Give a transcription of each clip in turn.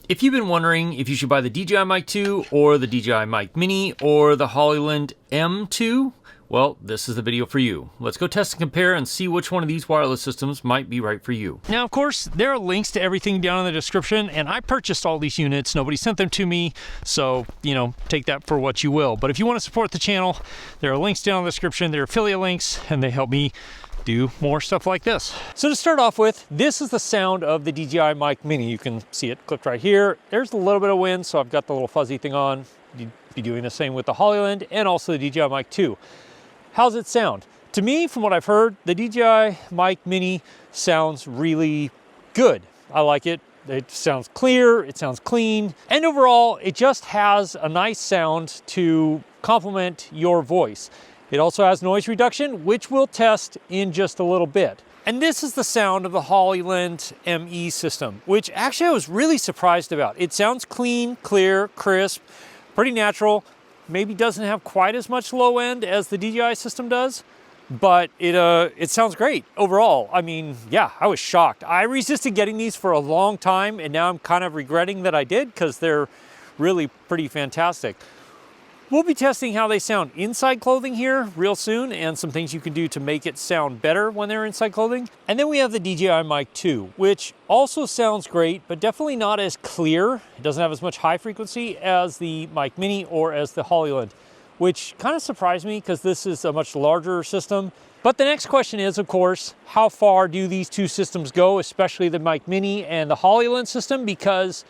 If you've been wondering if you should buy the DJI Mic 2 or the DJI Mic Mini or the Hollyland M2, well, this is the video for you. Let's go test and compare and see which one of these wireless systems might be right for you. Now, of course, there are links to everything down in the description, and I purchased all these units. Nobody sent them to me, so, take that for what you will. But if you want to support the channel, there are links down in the description. They're affiliate links, and they help me do more stuff like this. So to start off with, this is the sound of the DJI Mic Mini. You can see it clicked right here. There's a little bit of wind, so I've got the little fuzzy thing on. You'd be doing the same with the Hollyland and also the DJI Mic 2. How's it sound? To me, from what I've heard, the DJI Mic Mini sounds really good. I like it. It sounds clear, it sounds clean, and overall, it just has a nice sound to complement your voice. It also has noise reduction, which we'll test in just a little bit. And this is the sound of the Hollyland ME system, which actually I was really surprised about. It sounds clean, clear, crisp, pretty natural. Maybe doesn't have quite as much low end as the DJI system does, but it sounds great overall. I mean, yeah, I was shocked. I resisted getting these for a long time, and now I'm kind of regretting that I did because they're really pretty fantastic. We'll be testing how they sound inside clothing here real soon, and some things you can do to make it sound better when they're inside clothing. And then we have the DJI Mic 2, which also sounds great, but definitely not as clear. It doesn't have as much high frequency as the Mic Mini or as the Hollyland, which kind of surprised me because this is a much larger system. But the next question is, of course, how far do these two systems go, especially the Mic Mini and the Hollyland system, because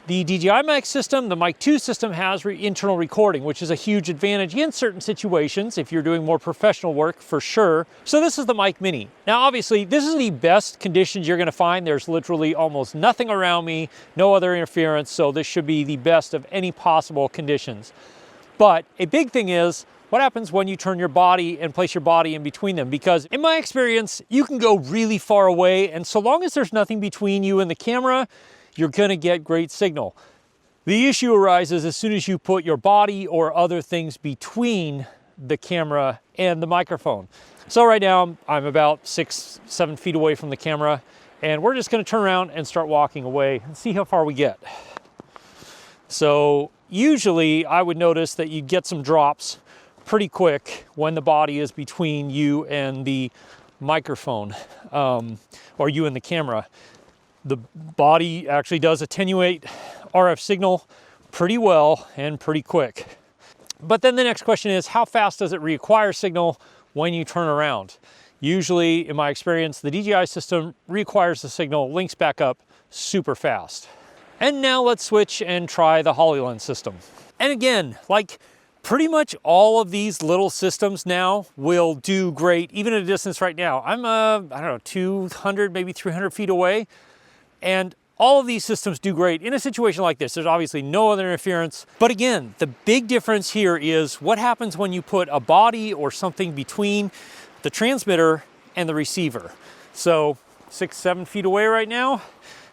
the DJI Mic system, the Mic 2 system, has internal recording, which is a huge advantage in certain situations if you're doing more professional work, for sure. So this is the Mic Mini. Now, obviously, this is the best conditions you're gonna find. There's literally almost nothing around me, no other interference, so this should be the best of any possible conditions. But a big thing is, what happens when you turn your body and place your body in between them? Because in my experience, you can go really far away, and so long as there's nothing between you and the camera, you're gonna get great signal. The issue arises as soon as you put your body or other things between the camera and the microphone. So right now, I'm about 6-7 feet away from the camera, and we're just gonna turn around and start walking away and see how far we get. So usually I would notice that you get some drops pretty quick when the body is between you and the microphone, or you and the camera. The body actually does attenuate RF signal pretty well and pretty quick. But then the next question is, how fast does it reacquire signal when you turn around? Usually, in my experience, the DJI system reacquires the signal, links back up super fast. And now let's switch and try the Hollyland system. And again, like pretty much all of these little systems now will do great, even at a distance right now. I'm, I don't know, 200, maybe 300 feet away. And all of these systems do great in a situation like this. There's obviously no other interference. But again, the big difference here is what happens when you put a body or something between the transmitter and the receiver. So 6-7 feet away right now,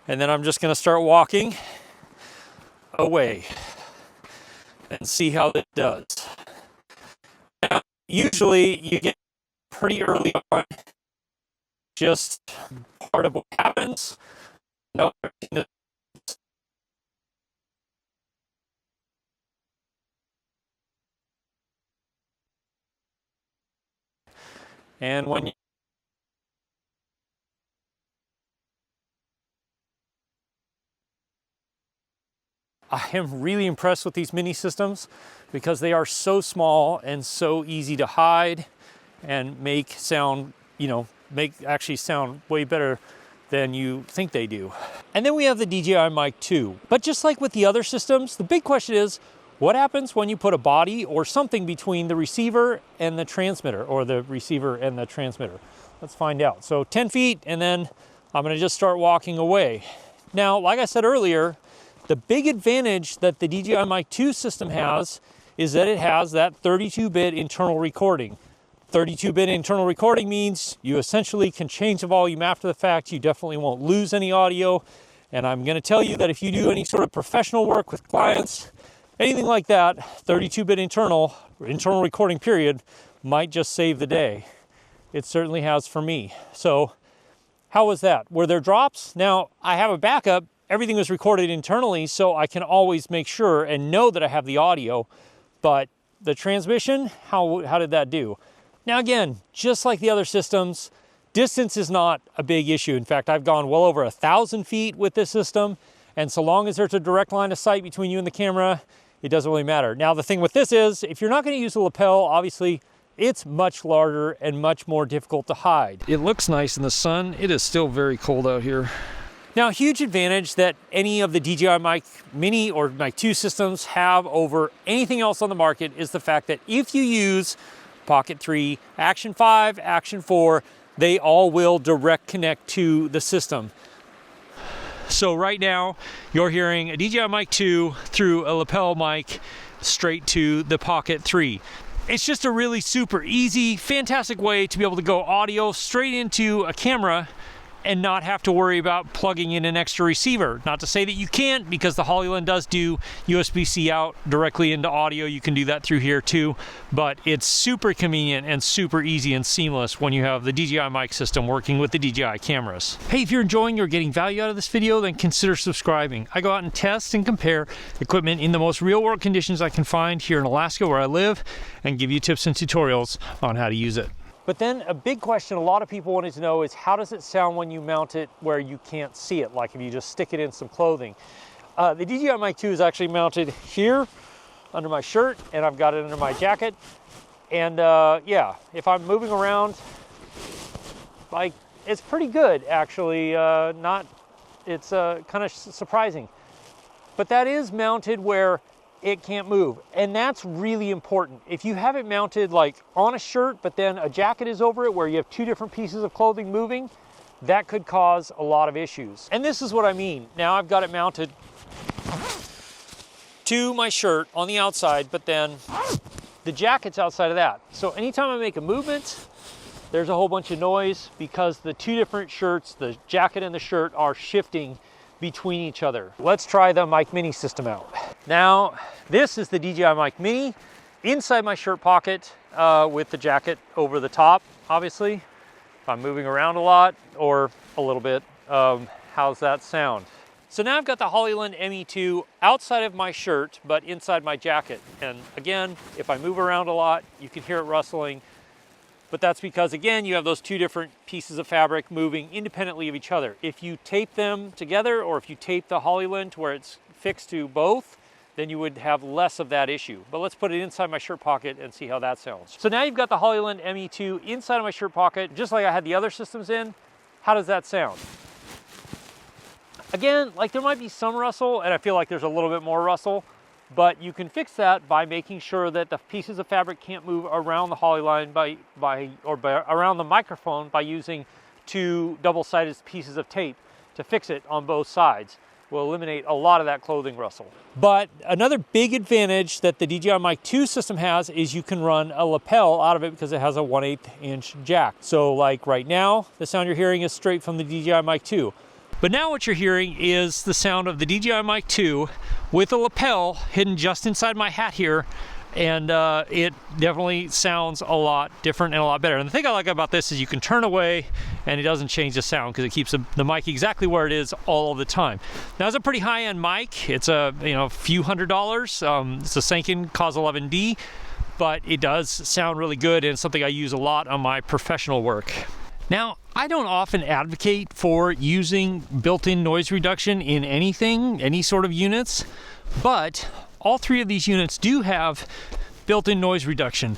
and then I'm just gonna start walking away and see how that does. Now, usually you get pretty early on, just part of what happens. No. And when you I am really impressed with these mini systems because they are so small and so easy to hide and make sound, actually sound way better than you think they do. And then we have the DJI Mic 2. But just like with the other systems, the big question is, what happens when you put a body or something between the receiver and the transmitter, or the receiver and the transmitter? Let's find out. So 10 feet, and then I'm gonna just start walking away. Now, like I said earlier, the big advantage that the DJI Mic 2 system has is that it has that 32-bit internal recording. 32-bit internal recording means you essentially can change the volume after the fact. You definitely won't lose any audio. And I'm gonna tell you that if you do any sort of professional work with clients, anything like that, 32-bit internal recording period might just save the day. It certainly has for me. So how was that? Were there drops? Now, I have a backup everything was recorded internally, so I can always make sure and know that I have the audio. But the transmission, how did that do? Now again, just like the other systems, distance is not a big issue. In fact, I've gone well over 1,000 feet with this system, and so long as there's a direct line of sight between you and the camera, it doesn't really matter. Now the thing with this is, if you're not going to use a lapel, obviously it's much larger and much more difficult to hide. It looks nice in the sun. It is still very cold out here. Now, a huge advantage that any of the DJI Mic Mini or Mic 2 systems have over anything else on the market is the fact that if you use Pocket 3, Action 5, Action 4, they all will direct connect to the system. So right now, you're hearing a DJI Mic 2 through a lapel mic straight to the Pocket 3. It's just a really super easy, fantastic way to be able to go audio straight into a camera and not have to worry about plugging in an extra receiver. Not to say that you can't, because the Hollyland does do USB-C out directly into audio. You can do that through here too, but it's super convenient and super easy and seamless when you have the DJI Mic system working with the DJI cameras. Hey, if you're enjoying or getting value out of this video, then consider subscribing. I go out and test and compare equipment in the most real-world conditions I can find here in Alaska where I live, and give you tips and tutorials on how to use it. But then a big question a lot of people wanted to know is, how does it sound when you mount it where you can't see it, like if you just stick it in some clothing? The DJI Mic 2 is actually mounted here under my shirt, and I've got it under my jacket. And yeah, if I'm moving around, like, it's pretty good actually. It's kind of surprising. But that is mounted where it can't move, and that's really important. If you have it mounted like on a shirt but then a jacket is over it, where you have two different pieces of clothing moving, that could cause a lot of issues. And this is what I mean. Now I've got it mounted to my shirt on the outside, but then the jacket's outside of that. So anytime I make a movement, there's a whole bunch of noise because the two different shirts, the jacket and the shirt, are shifting between each other. Let's try the Mic Mini system out. Now, this is the DJI Mic Mini inside my shirt pocket with the jacket over the top, obviously. If I'm moving around a lot or a little bit, how's that sound? So now I've got the Hollyland ME2 outside of my shirt, but inside my jacket. And again, if I move around a lot, you can hear it rustling. But that's because, again, you have those two different pieces of fabric moving independently of each other. If you tape them together, or if you tape the Hollyland to where it's fixed to both, then you would have less of that issue. But let's put it inside my shirt pocket and see how that sounds. So now you've got the Hollyland ME2 inside of my shirt pocket, just like I had the other systems in. How does that sound? Again, like, there might be some rustle, and I feel like there's a little bit more rustle, but you can fix that by making sure that the pieces of fabric can't move around the Hollyland around the microphone by using two double-sided pieces of tape to fix it on both sides. Will eliminate a lot of that clothing rustle. But another big advantage that the DJI Mic 2 system has is you can run a lapel out of it because it has a 1/8 inch jack. So like right now, the sound you're hearing is straight from the DJI Mic 2. But now what you're hearing is the sound of the DJI Mic 2 with a lapel hidden just inside my hat here, and it definitely sounds a lot different and a lot better. And the thing I like about this is you can turn away and it doesn't change the sound because it keeps the mic exactly where it is all of the time. Now, it's a pretty high-end mic. It's a few $100s. It's a Sanken Cause 11D, but it does sound really good, and it's something I use a lot on my professional work. Now, I don't often advocate for using built-in noise reduction in anything, any sort of units, but all three of these units do have built-in noise reduction.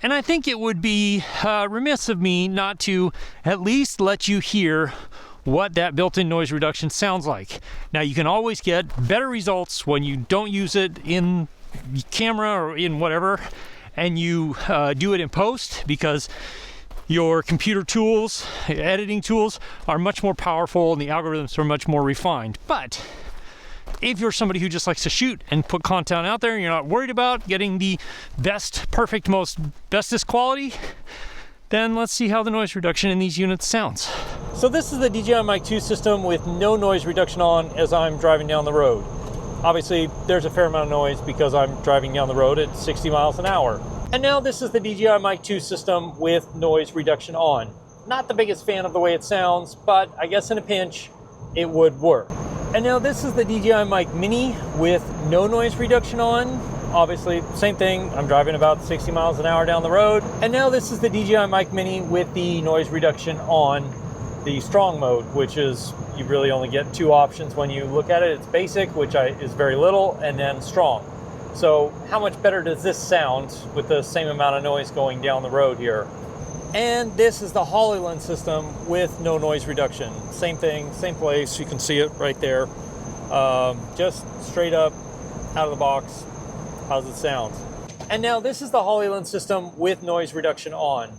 And I think it would be remiss of me not to at least let you hear what that built-in noise reduction sounds like. Now, you can always get better results when you don't use it in camera or in whatever, and you do it in post, because your computer tools, editing tools, are much more powerful and the algorithms are much more refined. But if you're somebody who just likes to shoot and put content out there and you're not worried about getting the best, perfect, bestest quality, then let's see how the noise reduction in these units sounds. So this is the DJI Mic 2 system with no noise reduction on as I'm driving down the road. Obviously, there's a fair amount of noise because I'm driving down the road at 60 miles an hour. And now this is the DJI Mic 2 system with noise reduction on. Not the biggest fan of the way it sounds, but I guess in a pinch, it would work. And now this is the DJI Mic Mini with no noise reduction on. Obviously, same thing. I'm driving about 60 miles an hour down the road. And now this is the DJI Mic Mini with the noise reduction on, the strong mode, which is, you really only get two options when you look at it. It's basic, which is very little, and then strong. So how much better does this sound with the same amount of noise going down the road here? And this is the Hollyland system with no noise reduction. Same thing, same place. You can see it right there. Just straight up out of the box. How's it sound? And now this is the Hollyland system with noise reduction on.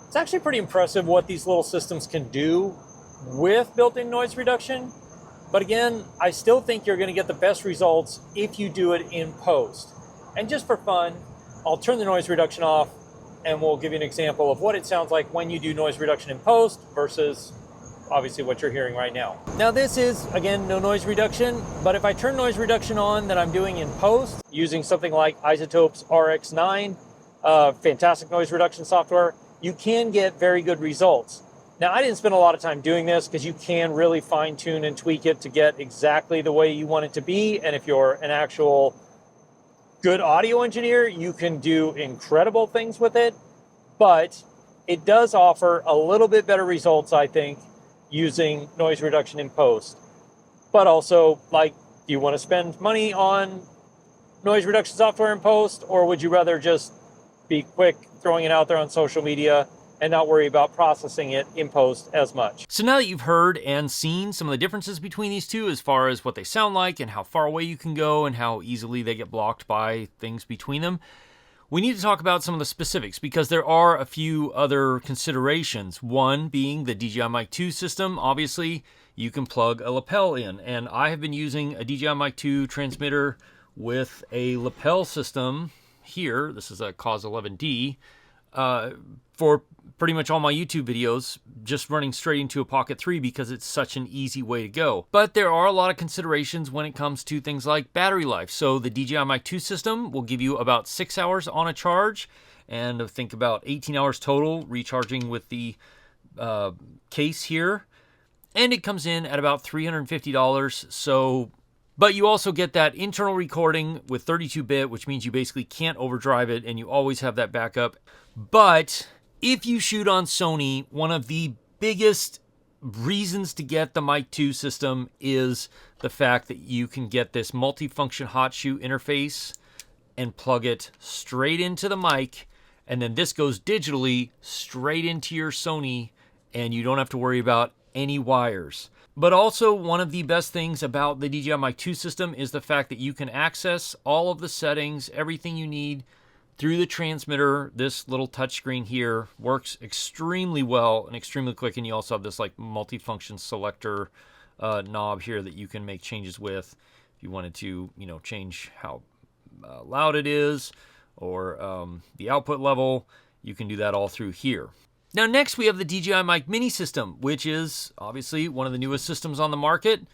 It's actually pretty impressive what these little systems can do with built-in noise reduction. But again, I still think you're going to get the best results if you do it in post. And just for fun, I'll turn the noise reduction off and we'll give you an example of what it sounds like when you do noise reduction in post versus obviously what you're hearing right now. Now this is, again, no noise reduction, but if I turn noise reduction on that I'm doing in post using something like Isotope's RX9, fantastic noise reduction software, you can get very good results. Now I didn't spend a lot of time doing this because you can really fine tune and tweak it to get exactly the way you want it to be. And if you're an actual good audio engineer, you can do incredible things with it, but it does offer a little bit better results, I think, using noise reduction in post. But also, like, do you want to spend money on noise reduction software in post, or would you rather just be quick throwing it out there on social media and not worry about processing it in post as much? So now that you've heard and seen some of the differences between these two as far as what they sound like and how far away you can go and how easily they get blocked by things between them, we need to talk about some of the specifics because there are a few other considerations. One being the DJI Mic 2 system. Obviously, you can plug a lapel in, and I have been using a DJI Mic 2 transmitter with a lapel system here. This is a Cause 11D for pretty much all my YouTube videos, just running straight into a Pocket 3 because it's such an easy way to go. But there are a lot of considerations when it comes to things like battery life. So the DJI Mic 2 system will give you about 6 hours on a charge, and think about 18 hours total recharging with the case here. And it comes in at about $350. So, but you also get that internal recording with 32-bit, which means you basically can't overdrive it, and you always have that backup. But if you shoot on Sony, one of the biggest reasons to get the Mic 2 system is the fact that you can get this multifunction hot shoe interface and plug it straight into the mic, and then this goes digitally straight into your Sony, and you don't have to worry about any wires. But also, one of the best things about the DJI Mic 2 system is the fact that you can access all of the settings, everything you need, through the transmitter. This little touchscreen here works extremely well and extremely quick, and you also have this like multifunction selector knob here that you can make changes with if you wanted to, you know, change how loud it is or the output level. You can do that all through here. Now next we have the DJI Mic Mini system, which is obviously one of the newest systems on the market.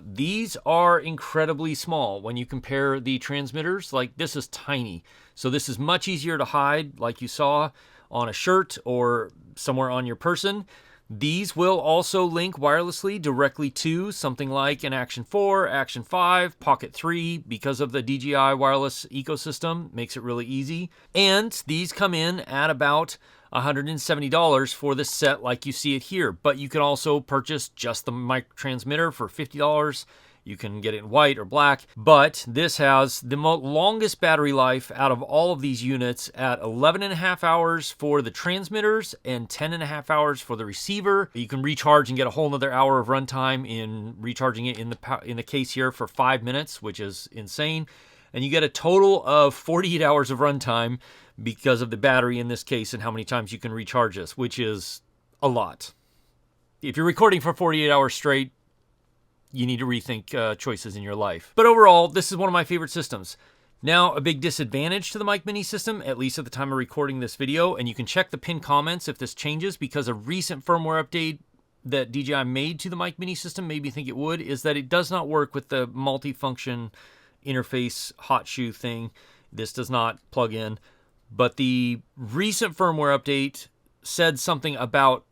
These are incredibly small when you compare the transmitters. Like, this is tiny. So this is much easier to hide, like you saw on a shirt or somewhere on your person. These will also link wirelessly directly to something like an Action 4, Action 5, Pocket 3, because of the DJI wireless ecosystem. Makes it really easy. And these come in at about $170 for the set like you see it here. But you can also purchase just the mic transmitter for $50. You can get it in white or black, but this has the longest battery life out of all of these units at 11.5 hours for the transmitters and 10.5 hours for the receiver. You can recharge and get a whole nother hour of runtime in recharging it in the case here for 5 minutes, which is insane. And you get a total of 48 hours of runtime because of the battery in this case and how many times you can recharge this, which is a lot. If you're recording for 48 hours straight, you need to rethink choices in your life. But overall, this is one of my favorite systems. Now, a big disadvantage to the Mic Mini system, at least at the time of recording this video, and you can check the pinned comments if this changes, because a recent firmware update that DJI made to the Mic Mini system made me think it would, is that it does not work with the multifunction interface hot shoe thing. This does not plug in. But the recent firmware update said something about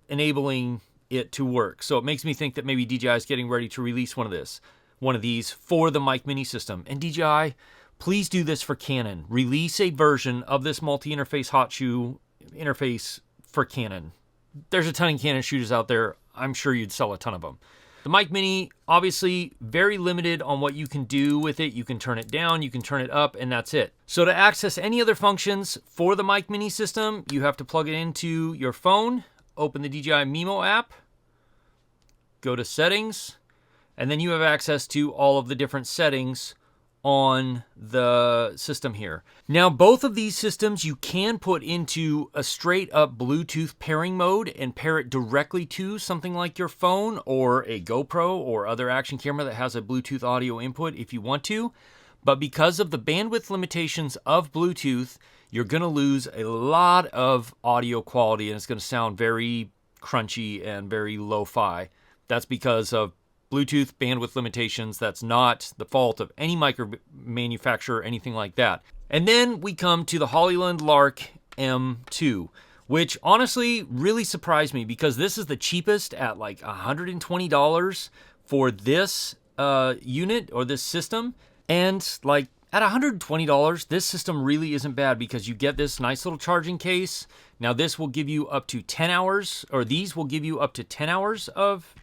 enabling it to work. So it makes me think that maybe DJI is getting ready to release one of these for the Mic Mini system. And DJI, please do this for Canon. Release a version of this multi-interface hot shoe interface for Canon. There's a ton of Canon shooters out there. I'm sure you'd sell a ton of them. The Mic Mini, obviously very limited on what you can do with it. You can turn it down, you can turn it up, and that's it. So to access any other functions for the Mic Mini system, you have to plug it into your phone, open the DJI Mimo app, go to settings, and then you have access to all of the different settings on the system here. Now, both of these systems you can put into a straight up Bluetooth pairing mode and pair it directly to something like your phone or a GoPro or other action camera that has a Bluetooth audio input if you want to. But because of the bandwidth limitations of Bluetooth, you're gonna lose a lot of audio quality and it's gonna sound very crunchy and very lo-fi. That's because of Bluetooth bandwidth limitations. That's not the fault of any micro manufacturer or anything like that. And then we come to the Hollyland Lark M2, which honestly really surprised me because this is the cheapest at like $120 for this unit or this system. And like at $120, this system really isn't bad because you get this nice little charging case. Now this will give you up to 10 hours, or these will give you up to 10 hours of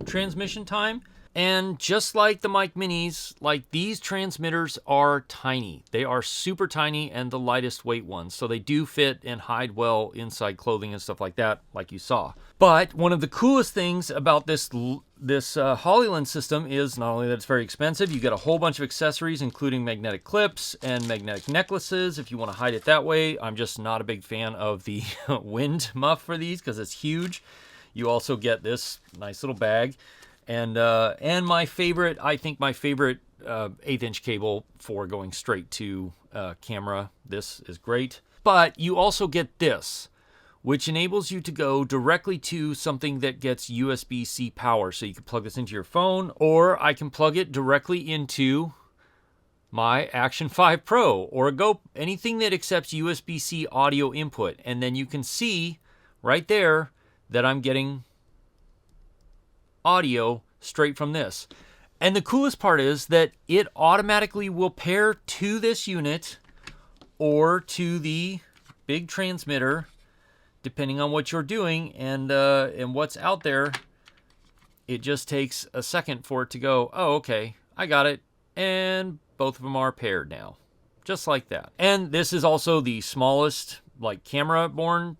transmission time. And just like the Mic Minis, like these transmitters are tiny. They are super tiny and the lightest weight ones. So they do fit and hide well inside clothing and stuff like that, like you saw. But one of the coolest things about this Hollyland system is not only that it's very expensive, you get a whole bunch of accessories, including magnetic clips and magnetic necklaces if you want to hide it that way. I'm just not a big fan of the wind muff for these because it's huge. You also get this nice little bag. And my favorite, I think my favorite 1/8" cable for going straight to camera. This is great. But you also get this, which enables you to go directly to something that gets USB-C power. So you can plug this into your phone, or I can plug it directly into my Action 5 Pro or anything that accepts USB-C audio input. And then you can see right there that I'm getting audio straight from this. And the coolest part is that it automatically will pair to this unit or to the big transmitter, depending on what you're doing and what's out there. It just takes a second for it to go, oh, okay, I got it. And both of them are paired now, just like that. And this is also the smallest, like, camera-borne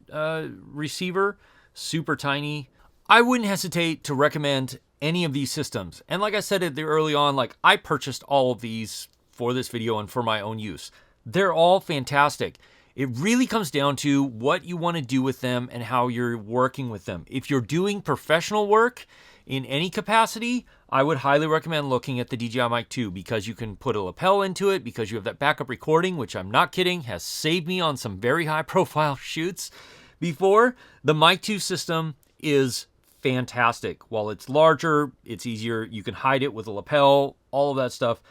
receiver, super tiny. I wouldn't hesitate to recommend any of these systems. And like I said early on, like, I purchased all of these for this video and for my own use. They're all fantastic. It really comes down to what you want to do with them and how you're working with them. If you're doing professional work in any capacity, I would highly recommend looking at the DJI Mic 2 because you can put a lapel into it, because you have that backup recording, which I'm not kidding, has saved me on some very high profile shoots before. The Mic 2 system is fantastic. While it's larger, it's easier, you can hide it with a lapel, all of that stuff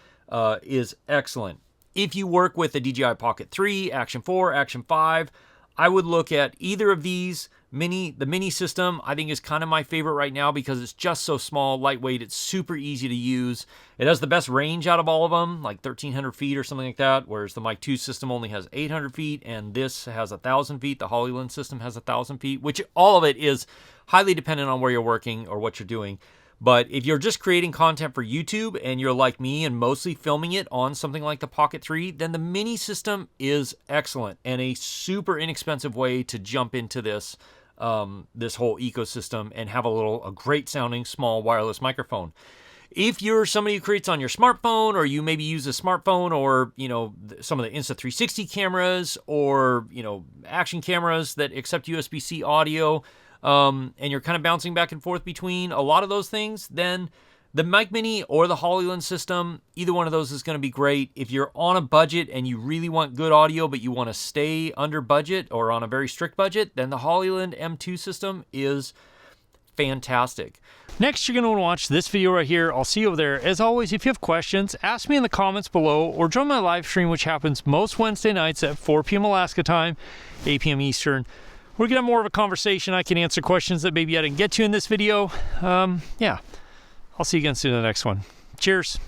is excellent. If you work with the DJI Pocket 3, Action 4, Action 5, I would look at either of these. The mini system, I think, is kind of my favorite right now because it's just so small, lightweight, it's super easy to use. It has the best range out of all of them, like 1,300 feet or something like that, whereas the Mic 2 system only has 800 feet, and this has 1,000 feet. The Hollyland system has 1,000 feet, which all of it is highly dependent on where you're working or what you're doing. But if you're just creating content for YouTube and you're like me and mostly filming it on something like the Pocket 3, then the mini system is excellent and a super inexpensive way to jump into this whole ecosystem and have a great sounding small wireless microphone. If you're somebody who creates on your smartphone, or you maybe use a smartphone, or some of the Insta360 cameras, or action cameras that accept USB-C audio, and you're kind of bouncing back and forth between a lot of those things, then the Mic Mini or the Hollyland system, either one of those is going to be great. If you're on a budget and you really want good audio, but you want to stay under budget or on a very strict budget, then the Hollyland M2 system is fantastic. Next, you're going to want to watch this video right here. I'll see you over there. As always, if you have questions, ask me in the comments below, or join my live stream, which happens most Wednesday nights at 4 p.m. Alaska time, 8 p.m. Eastern. we're gonna have more of a conversation. I can answer questions that maybe I didn't get to in this video. Yeah, I'll see you again soon in the next one. Cheers.